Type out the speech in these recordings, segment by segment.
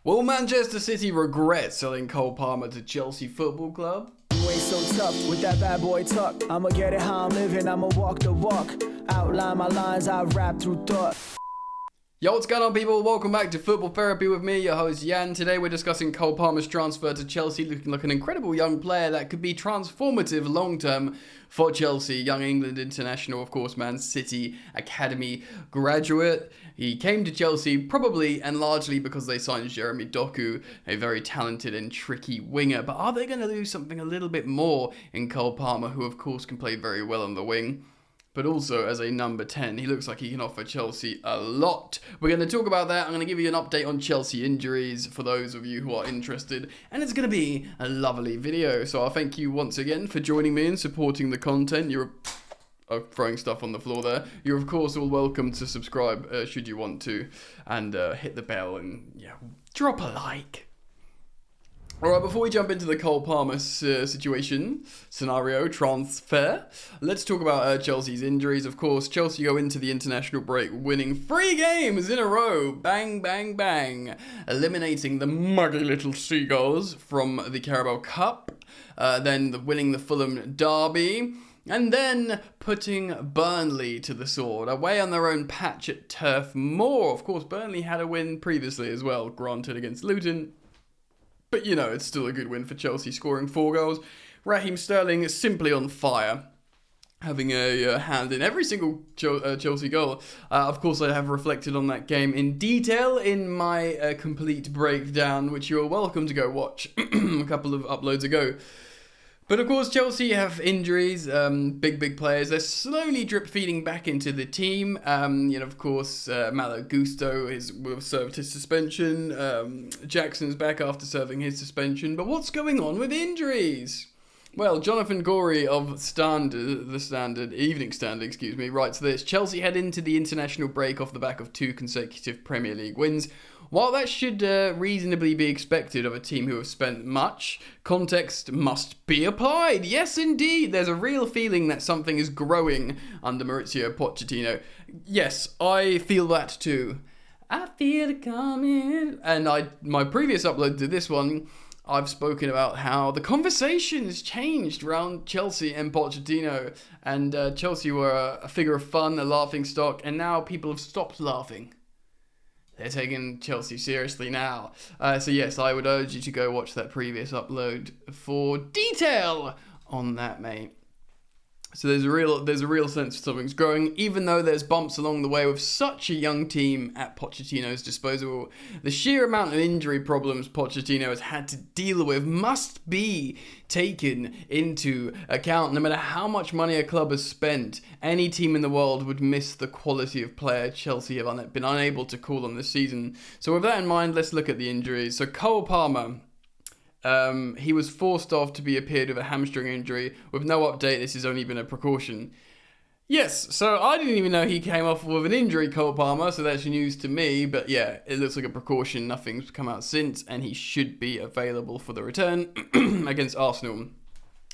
Will Manchester City regret selling Cole Palmer to Chelsea Football Club? You ain't so tough with that bad boy tuck. I'ma get it how I'm living, I'ma walk the walk. Outline my lines, I rap through thought. Yo, what's going on, people? Welcome back to Football Therapy with me, your host Jan. Today we're discussing Cole Palmer's transfer to Chelsea, looking like an incredible young player that could be transformative long-term for Chelsea. Young England international, of course, Man City Academy graduate. He came to Chelsea probably and largely because they signed Jeremy Doku, a very talented and tricky winger. But are they going to do something a little bit more in Cole Palmer, who of course can play very well on the wing? But also as a number 10, he looks like he can offer Chelsea a lot. We're going to talk about that. I'm going to give you an update on Chelsea injuries for those of you who are interested. And it's going to be a lovely video. So I thank you once again for joining me and supporting the content. You're throwing stuff on the floor there. You're of course all welcome to subscribe should you want to. And hit the bell and drop a like. Alright, before we jump into the Cole Palmer scenario, transfer, let's talk about Chelsea's injuries. Of course, Chelsea go into the international break winning 3 games in a row. Bang, bang, bang. Eliminating the muggy little Seagulls from the Carabao Cup. Then winning the Fulham derby. And then putting Burnley to the sword, away on their own patch at Turf Moor. Of course, Burnley had a win previously as well, granted against Luton. But, it's still a good win for Chelsea, scoring 4 goals. Raheem Sterling is simply on fire, having a hand in every single Chelsea goal. Of course, I have reflected on that game in detail in my complete breakdown, which you are welcome to go watch a couple of uploads ago. But of course, Chelsea have injuries, big players. They're slowly drip feeding back into the team. Of course, Malo Gusto will have served his suspension. Jackson's back after serving his suspension. But what's going on with injuries? Well, Jonathan Gorey of Evening Standard, writes this. Chelsea head into the international break off the back of 2 consecutive Premier League wins. While that should reasonably be expected of a team who have spent much, context must be applied. Yes, indeed, there's a real feeling that something is growing under Mauricio Pochettino. Yes, I feel that too. I feel it coming. And my previous upload to this one, I've spoken about how the conversation has changed around Chelsea and Pochettino. And Chelsea were a figure of fun, a laughing stock, and now people have stopped laughing. They're taking Chelsea seriously now. So yes, I would urge you to go watch that previous upload for detail on that, mate. So there's a real sense something's growing, even though there's bumps along the way with such a young team at Pochettino's disposal. The sheer amount of injury problems Pochettino has had to deal with must be taken into account. No matter how much money a club has spent, any team in the world would miss the quality of player Chelsea have been unable to call on this season. So with that in mind, let's look at the injuries. So Cole Palmer. He was forced off to be appeared with a hamstring injury. With no update, this has only been a precaution. Yes, so I didn't even know he came off with an injury, Cole Palmer, so that's news to me. But yeah, it looks like a precaution. Nothing's come out since, and he should be available for the return against Arsenal.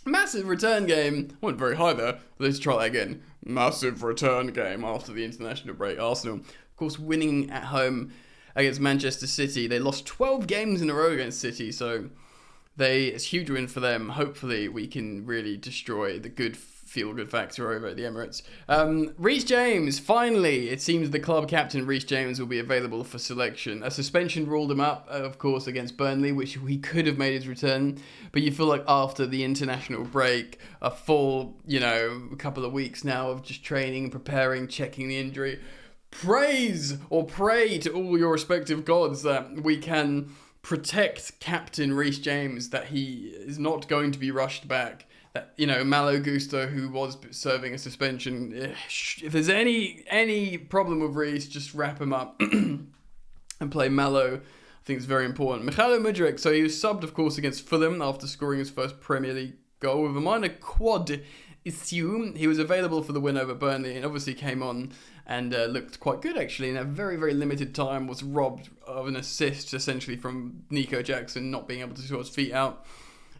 Massive return game. I went very high there. Let's try that again. Massive return game after the international break. Arsenal, of course, winning at home against Manchester City. They lost 12 games in a row against City, so it's a huge win for them. Hopefully, we can really destroy the feel-good factor over at the Emirates. Reece James, finally, it seems the club captain, Reece James, will be available for selection. A suspension ruled him up, of course, against Burnley, which he could have made his return. But you feel like after the international break, a full, couple of weeks now of just training, preparing, checking the injury, pray to all your respective gods that we can protect Captain Reece James, that he is not going to be rushed back. That, Malo Gusto, who was serving a suspension, if there's any problem with Reece, just wrap him up and play Malo. I think it's very important. Mykhailo Mudryk, so he was subbed, of course, against Fulham after scoring his first Premier League goal with a minor quad issue. He was available for the win over Burnley and obviously came on and looked quite good, actually. In a very, very limited time, was robbed of an assist, essentially, from Nico Jackson not being able to sort his feet out.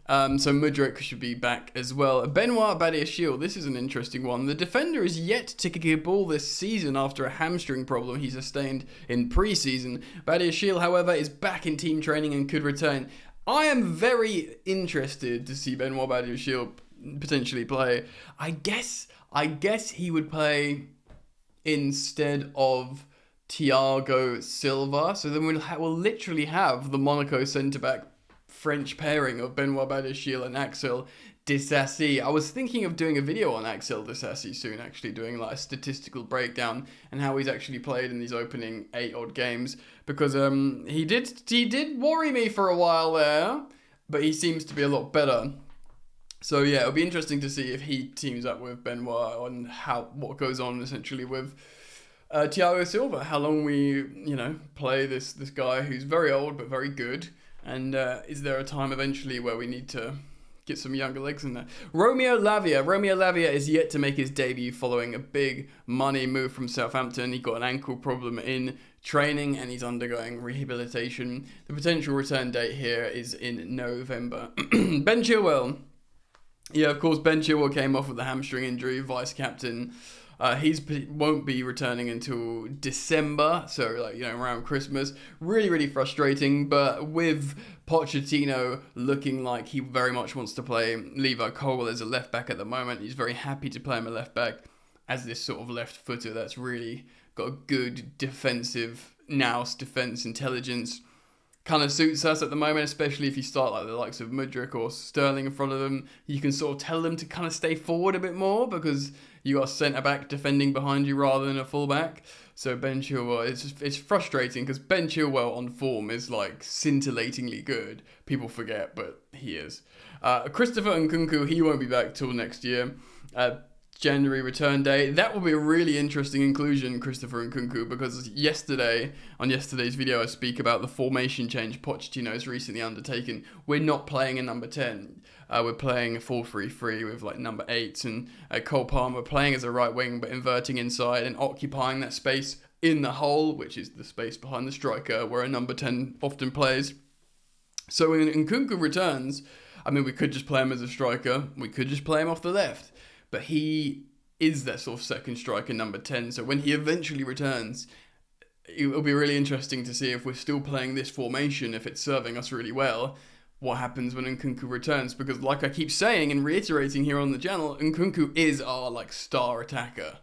So Mudryk should be back as well. Benoit Badiashile, this is an interesting one. The defender is yet to kick a ball this season after a hamstring problem he sustained in pre-season. Badiashile, however, is back in team training and could return. I am very interested to see Benoit Badiashile potentially play. I guess he would play instead of Thiago Silva. So then we'll literally have the Monaco centre-back French pairing of Benoit Badiashile and Axel Disasi. I was thinking of doing a video on Axel Disasi soon, actually doing like a statistical breakdown and how he's actually played in these opening 8 odd games, because he did worry me for a while there, but he seems to be a lot better. So yeah, it'll be interesting to see if he teams up with Benoit and what goes on essentially with Thiago Silva. How long we play this guy who's very old but very good. And is there a time eventually where we need to get some younger legs in there? Romeo Lavia is yet to make his debut following a big money move from Southampton. He got an ankle problem in training and he's undergoing rehabilitation. The potential return date here is in November. Ben Chilwell. Yeah, of course, Ben Chilwell came off with a hamstring injury, vice-captain. He won't be returning until December, so around Christmas. Really, really frustrating, but with Pochettino looking like he very much wants to play Levi Colwill as a left back at the moment, he's very happy to play him a left back as this sort of left footer that's really got a good defensive defense intelligence. Kind of suits us at the moment, especially if you start like the likes of Mudryk or Sterling in front of them. You can sort of tell them to kind of stay forward a bit more because you got a centre-back defending behind you rather than a full-back. So Ben Chilwell, it's frustrating because Ben Chilwell on form is like scintillatingly good. People forget, but he is. Christopher Nkunku, he won't be back till next year. January return day. That will be a really interesting inclusion, Christopher Nkunku, because on yesterday's video, I speak about the formation change Pochettino has recently undertaken. We're not playing a number 10. We're playing a 4-3-3 with like number 8 and Cole Palmer playing as a right wing, but inverting inside and occupying that space in the hole, which is the space behind the striker, where a number 10 often plays. So when Nkunku returns, we could just play him as a striker. We could just play him off the left. But he is that sort of second striker, number 10. So when he eventually returns, it'll be really interesting to see if we're still playing this formation, if it's serving us really well, what happens when Nkunku returns. Because like I keep saying and reiterating here on the channel, Nkunku is our star attacker.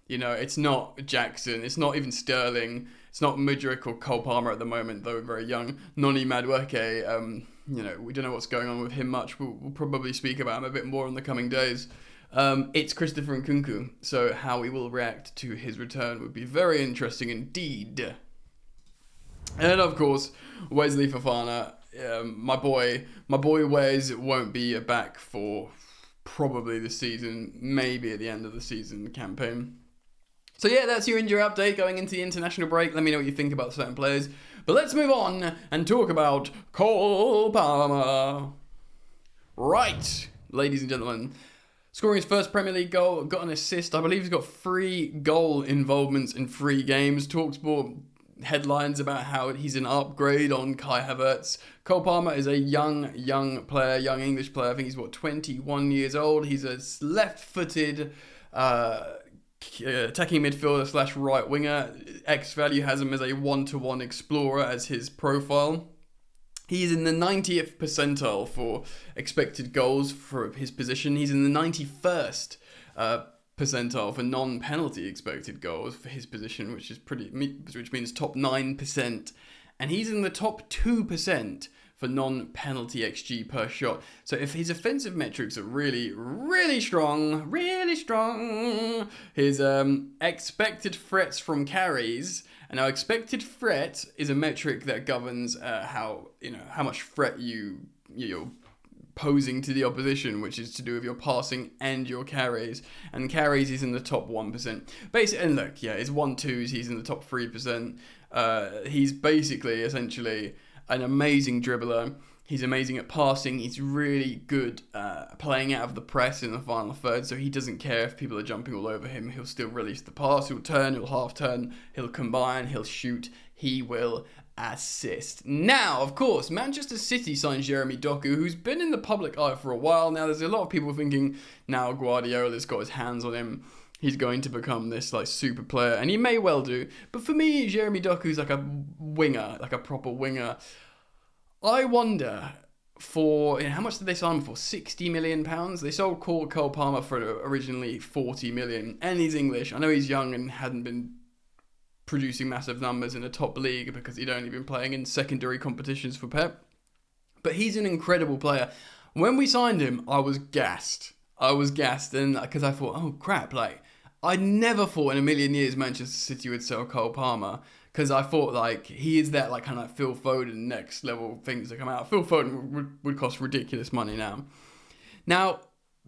It's not Jackson, it's not even Sterling, it's not Mudryk or Cole Palmer at the moment, though very young. Noni Madueke, we don't know what's going on with him much. We'll probably speak about him a bit more in the coming days. It's Christopher Nkunku, so how we will react to his return would be very interesting indeed. And of course, Wesley Fofana, my boy Wes won't be back for probably the season, maybe at the end of the season campaign. So yeah, that's your injury update going into the international break. Let me know what you think about certain players. But let's move on and talk about Cole Palmer. Right, ladies and gentlemen. Scoring his first Premier League goal, got an assist. I believe he's got 3 goal involvements in 3 games. TalkSport headlines about how he's an upgrade on Kai Havertz. Cole Palmer is a young player, young English player. I think he's 21 years old. He's a left-footed attacking midfielder / right winger. X-Value has him as a 1-to-1 explorer as his profile. He's in the 90th percentile for expected goals for his position. He's in the 91st percentile for non-penalty expected goals for his position, which means top 9%. And he's in the top 2% for non-penalty XG per shot. So if his offensive metrics are really, really strong, his expected threats from carries. And now expected threat is a metric that governs how much threat you're posing to the opposition, which is to do with your passing and your carries. And carries is in the top 1%. Basically, and look, yeah, his 1-2s, he's in the top 3%. He's basically, essentially, an amazing dribbler. He's amazing at passing. He's really good playing out of the press in the final third, so he doesn't care if people are jumping all over him. He'll still release the pass. He'll turn, he'll half turn, he'll combine, he'll shoot. He will assist. Now, of course, Manchester City signs Jeremy Doku, who's been in the public eye for a while now. There's a lot of people thinking now Guardiola's got his hands on him, he's going to become this like super player, and he may well do. But for me, Jeremy Doku's like a winger, like a proper winger. I wonder how much did they sign him for? £60 million? They sold Cole Palmer for originally 40 million, and he's English. I know he's young and hadn't been producing massive numbers in the top league because he'd only been playing in secondary competitions for Pep. But he's an incredible player. When we signed him, I was gassed. And because I thought, oh crap, like I never thought in a million years Manchester City would sell Cole Palmer, because I thought like he is that like kind of like Phil Foden next level things that come out. Phil Foden would cost ridiculous money now. Now,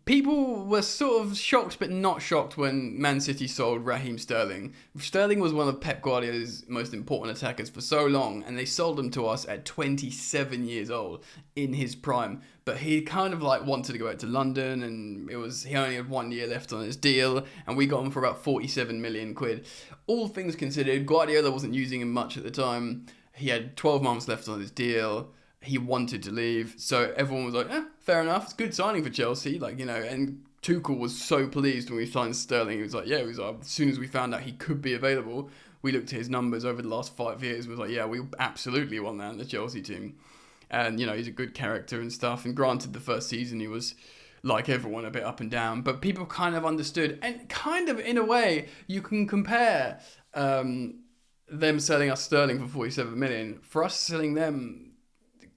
people were sort of shocked but not shocked when Man City sold Raheem Sterling. Sterling was one of Pep Guardiola's most important attackers for so long, and they sold him to us at 27 years old in his prime. But he kind of like wanted to go out to London, and he only had 1 year left on his deal, and we got him for about 47 million quid. All things considered, Guardiola wasn't using him much at the time. He had 12 months left on his deal. He wanted to leave, so everyone was like, fair enough, it's a good signing for Chelsea, like, you know, and Tuchel was so pleased when we signed Sterling. He was like, as soon as we found out he could be available, we looked at his numbers over the last 5 years, and was like, we absolutely want that in the Chelsea team. And, you know, he's a good character and stuff, and granted the first season he was, like everyone, a bit up and down, but people kind of understood, and kind of, in a way, you can compare them selling us Sterling for 47 million, for us selling them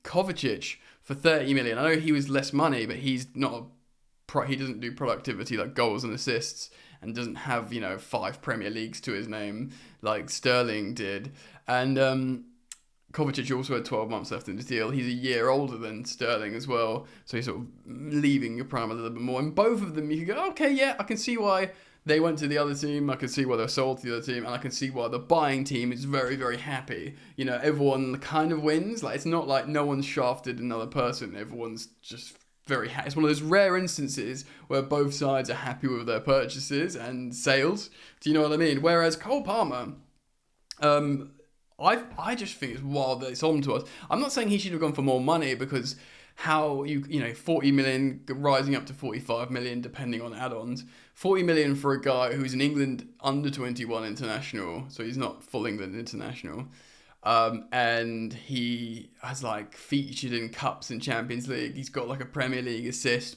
Kovacic for 30 million. I know he was less money, but he's not he doesn't do productivity like goals and assists, and doesn't have, you know, 5 Premier Leagues to his name like Sterling did. And Kovacic also had 12 months left in his deal. He's a year older than Sterling as well, so he's sort of leaving your prime a little bit more. And both of them, you can go, okay, yeah, I can see why they went to the other team. I can see why they were sold to the other team, and I can see why the buying team is very, very happy. You know, everyone kind of wins. Like, it's not like no one's shafted another person. Everyone's just very happy. It's one of those rare instances where both sides are happy with their purchases and sales. Do you know what I mean? Whereas Cole Palmer, I just think it's wild that it's on to us. I'm not saying he should have gone for more money, because how you know 40 million rising up to 45 million depending on add-ons. 40 million for a guy who's an England under 21 international, so he's not full England international, and he has like featured in cups and Champions League. He's got like a Premier League assist,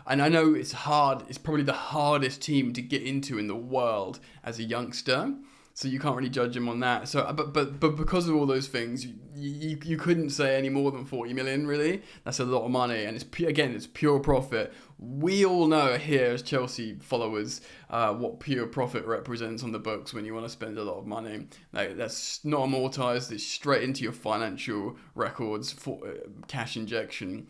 and I know it's hard. It's probably the hardest team to get into in the world as a youngster. So you can't really judge him on that. So, but because of all those things, you couldn't say any more than 40 million. Really, that's a lot of money, and it's pure profit. We all know here as Chelsea followers what pure profit represents on the books when you want to spend a lot of money. Like, that's not amortized; it's straight into your financial records for cash injection.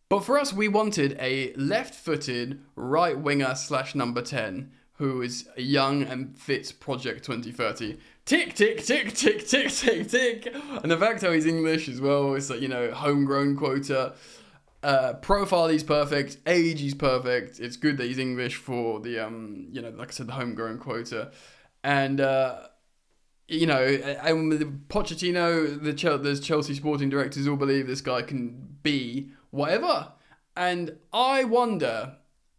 But for us, we wanted a left-footed right winger / number 10. Who is young and fits Project 2030. Tick, tick, tick, tick, tick, tick, tick. And the fact how he's English as well, it's like, you know, homegrown quota. Profile, he's perfect. Age, he's perfect. It's good that he's English for the, you know, like I said, the homegrown quota. And, you know, and Pochettino, the Chelsea sporting directors all believe this guy can be whatever. And I wonder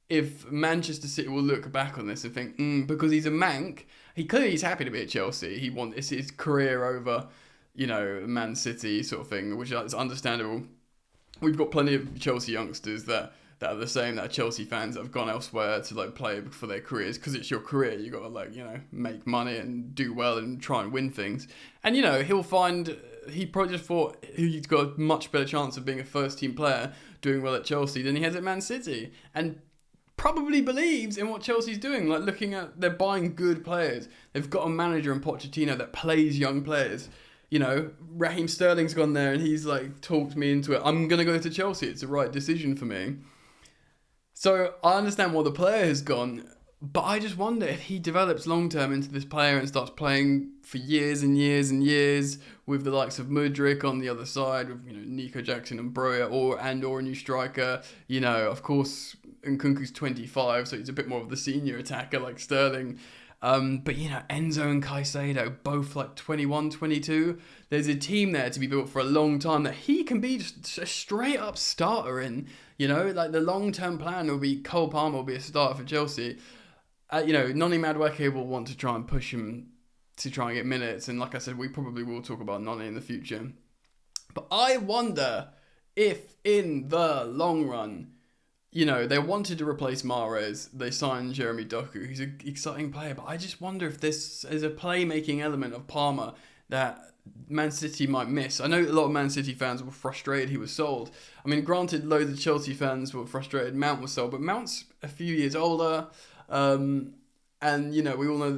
if Manchester City will look back on this and think, because he's a Manc, he's happy to be at Chelsea. He wants his career over, you know, Man City sort of thing, which is understandable. We've got plenty of Chelsea youngsters that are the same, that are Chelsea fans that have gone elsewhere to like play for their careers, because it's your career. You got to like, you know, make money and do well and try and win things. And you know, he probably just thought he's got a much better chance of being a first team player doing well at Chelsea than he has at Man City, and probably believes in what Chelsea's doing. Like, looking at, they're buying good players. They've got a manager in Pochettino that plays young players. You know, Raheem Sterling's gone there and he's like talked me into it. I'm going to go to Chelsea. It's the right decision for me. So I understand why the player has gone, but I just wonder if he develops long-term into this player and starts playing for years and years and years with the likes of Mudryk on the other side, with, you know, Nico Jackson and Broja, or a new striker. You know, of course, Nkunku's 25, so he's a bit more of the senior attacker like Sterling. But, Enzo and Caicedo, both like 21, 22. There's a team there to be built for a long time that he can be just a straight up starter in. Like the long-term plan will be Cole Palmer will be a starter for Chelsea. Noni Madueke will want to try and push him to try and get minutes. And like I said, we probably will talk about Noni in the future. But I wonder if in the long run, they wanted to replace Mahrez. They signed Jeremy Doku, who's an exciting player. But I just wonder if this is a playmaking element of Palmer that Man City might miss. I know a lot of Man City fans were frustrated he was sold. I mean, granted, loads of Chelsea fans were frustrated Mount was sold, but Mount's a few years older. And, we all know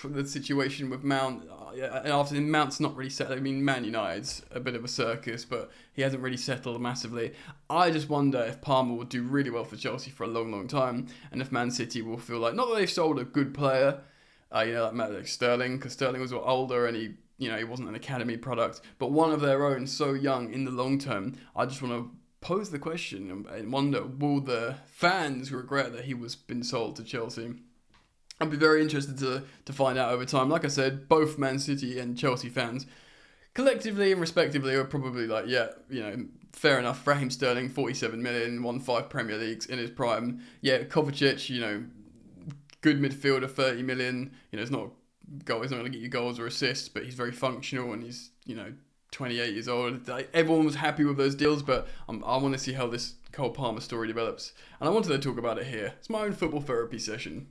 the situation with Mount. And after Mount's not really settled. I mean, Man United's a bit of a circus, but he hasn't really settled massively. I just wonder if Palmer will do really well for Chelsea for a long, long time. And if Man City will feel like, not that they've sold a good player, like Sterling, because Sterling was older and he wasn't an academy product, but one of their own, so young in the long term. I just want to pose the question and wonder, will the fans regret that he was been sold to Chelsea? I'd be very interested to find out over time. Like I said, both Man City and Chelsea fans, collectively and respectively, are probably like, fair enough. Raheem Sterling, 47 million, won 5 Premier Leagues in his prime. Yeah, Kovacic, good midfielder, 30 million. He's not going to get you goals or assists, but he's very functional and he's, 28 years old. Like, everyone was happy with those deals, but I want to see how this Cole Palmer story develops. And I wanted to talk about it here. It's my own football therapy session.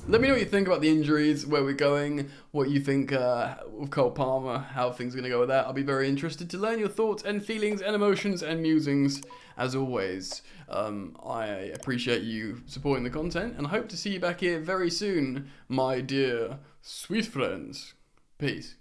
Let me know what you think about the injuries, where we're going, what you think of Cole Palmer, how things are going to go with that. I'll be very interested to learn your thoughts and feelings and emotions and musings, as always. I appreciate you supporting the content, and I hope to see you back here very soon, my dear sweet friends. Peace.